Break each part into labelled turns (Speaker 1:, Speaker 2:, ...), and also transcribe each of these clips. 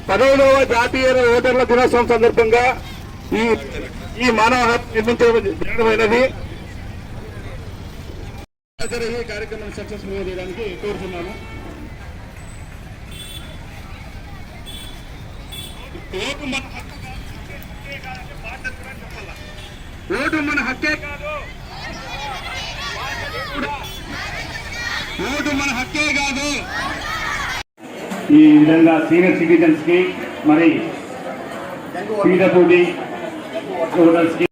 Speaker 1: పదవ జాతీయ ఓటర్ల దినోత్సవం సందర్భంగా ఈ మానవ హక్కు నిర్మించబడినది. ఈ కార్యక్రమాన్ని సక్సెస్ఫుల్ చేయడానికి కోరుతున్నాను. ఓటు మన హక్కే కాదు, ఓటు మన హక్కే కాదు. ఈ విధంగా సీనియర్ సిటిజన్స్ కి మరి పీడబ్ల్యూడి ఓటర్స్ కి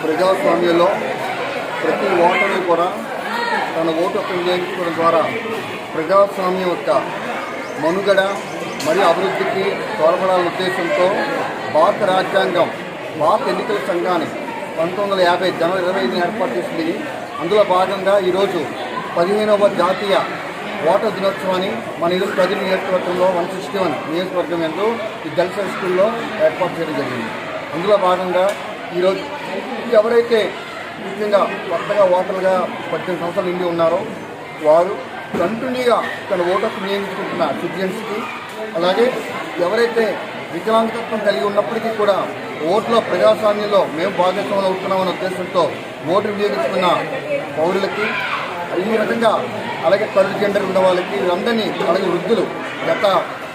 Speaker 2: ప్రజాస్వామ్యంలో ప్రతి ఓటరు కూడా తన ఓటు హక్కు వినియోగించుకోవడం ద్వారా ప్రజాస్వామ్యం యొక్క మనుగడ మరియు అభివృద్ధికి తోడ్పడాలనే ఉద్దేశంతో భారత రాజ్యాంగం భారత ఎన్నికల సంఘాన్ని 1950 జనవరి 25 ఏర్పాటు చేసింది. అందులో భాగంగా ఈరోజు 15వ జాతీయ ఓటర్ దినోత్సవాన్ని మన ఈరోజు ప్రజల నియోజకవర్గంలో 161 నియోజకవర్గం ఎందు ఈ గర్ల్స్ హై స్కూల్లో ఏర్పాటు చేయడం జరిగింది. అందులో భాగంగా ఈరోజు ఎవరైతే ముఖ్యంగా కొత్తగా ఓటర్లుగా 18 సంవత్సరాలు నిండి ఉన్నారో వారు కంటిన్యూగా తన ఓటు హక్కు వినియోగించుకుంటున్న సిటిజన్స్కి, అలాగే ఎవరైతే వికలాంగతత్వం కలిగి ఉన్నప్పటికీ కూడా ఓట్లో ప్రజాస్వామ్యంలో మేము భాగస్వాములు అవుతున్నామనే ఉద్దేశంతో ఓటు వినియోగించుకున్న పౌరులకి, ఈ విధంగా అలాగే థర్డ్ జెండర్ ఉన్న వాళ్ళకి, వీరందరినీ అలాగే వృద్ధులు గత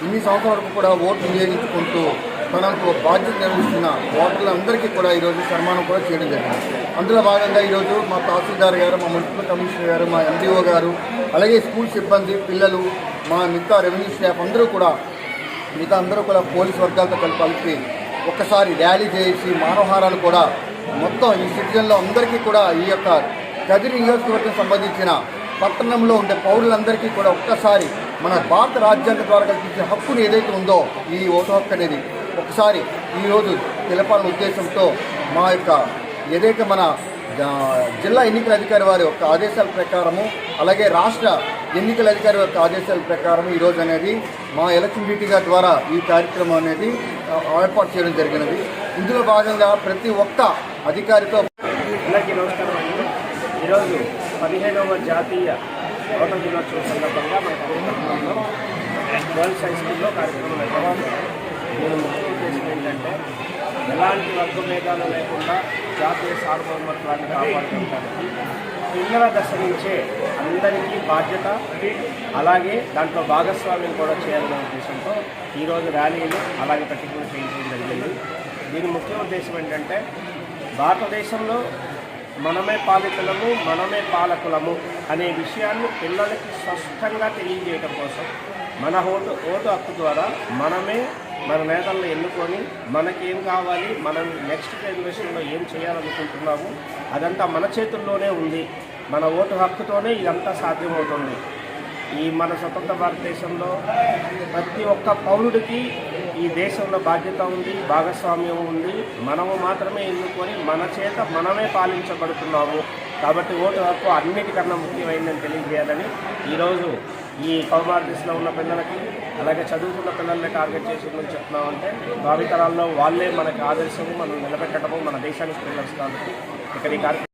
Speaker 2: ఇన్ని సంవత్సరాల వరకు కూడా ఓటు వినియోగించుకుంటూ తనకు బాధ్యత నిర్వహిస్తున్న ఓటర్లందరికీ కూడా ఈరోజు సన్మానం కూడా చేయడం జరిగింది. అందులో భాగంగా ఈరోజు మా తహసీల్దార్ గారు, మా మున్సిపల్ కమిషనర్ గారు, మా ఎండిఓ గారు, అలాగే స్కూల్ సిబ్బంది, పిల్లలు, మా మిగతా రెవెన్యూ స్టాఫ్ అందరూ కూడా పోలీస్ వర్గాలతో కలిపి ఒక్కసారి ర్యాలీ చేసి మానవహారాలు కూడా మొత్తం ఈ సిటిజన్లో అందరికీ కూడా ఈ యొక్క కదిరి నియోజకవర్గం సంబంధించిన పట్టణంలో ఉండే పౌరులందరికీ కూడా ఒక్కసారి మన భారత రాజ్యాంగం ద్వారా కల్పించే హక్కుని ఏదైతే ఉందో ఈ ఓటు హక్కు అనేది ఒకసారి ఈరోజు తెలపాలనే ఉద్దేశంతో మా యొక్క ఏదైతే మన జిల్లా ఎన్నికల అధికారి వారి యొక్క ఆదేశాల ప్రకారము, అలాగే రాష్ట్ర ఎన్నికల అధికారి యొక్క ఆదేశాల ప్రకారం ఈరోజు అనేది మా ఎలక్షన్ డ్యూటీ గారి ద్వారా ఈ కార్యక్రమం అనేది ఏర్పాటు చేయడం జరిగినది. ఇందులో భాగంగా ప్రతి ఒక్క అధికారితో
Speaker 3: అందరికీ నమస్కారం అండి. ఈరోజు 15వ జాతీయ ఓటర్ దినోత్సవం సందర్భంగా మన కార్యక్రమంలో గర్ల్స్ హై స్కూల్లో కార్యక్రమం నిర్వహించాము. దీని ముఖ్య ఉద్దేశం ఏంటంటే ఎలాంటి వర్గభేదాలు లేకుండా జాతీయ సార్వభౌమత్వాన్ని కాపాడుకోవడానికి పిల్లల దశ నుంచే అందరికీ బాధ్యత, అలాగే దాంట్లో భాగస్వామ్యం కూడా చేయాలనే ఉద్దేశంతో ఈరోజు ర్యాలీలు అలాగే ప్రతిజ్ఞ చేయించడం జరిగింది. దీని ముఖ్య ఉద్దేశం ఏంటంటే భారతదేశంలో మనమే పాలితులము, మనమే పాలకులము అనే విషయాన్ని పిల్లలకి స్పష్టంగా తెలియజేయడం కోసం మన ఓటు హక్కు ద్వారా మనమే మన నేతలను ఎన్నుకొని మనకేం కావాలి, మనం నెక్స్ట్ జనరేషన్లో ఏం చేయాలనుకుంటున్నాము అదంతా మన చేతుల్లోనే ఉంది. మన ఓటు హక్కుతోనే ఇదంతా సాధ్యమవుతుంది. ఈ మన స్వతంత్ర భారతదేశంలో ప్రతి ఒక్క పౌరుడికి ఈ దేశంలో బాధ్యత ఉంది, భాగస్వామ్యం ఉంది. మనము మాత్రమే ఎన్నుకొని మన చేత మనమే పాలించబడుతున్నాము. కాబట్టి ఓటు హక్కు అన్నిటికన్నా ముఖ్యమైనదని తెలియజేయాలని ఈరోజు ఈ కౌమార దిశలో ఉన్న పిల్లలకి, అలాగే చదువుకున్న పిల్లల్ని టార్గెట్ చేసి ఏమని చెప్తున్నామంటే భావితరాల్లో వాళ్ళే మనకి ఆదర్శము, మనం నిలబెట్టడము, మన దేశానికి పిల్లలు కాబట్టి ఇక్కడ ఈ కార్యక్రమం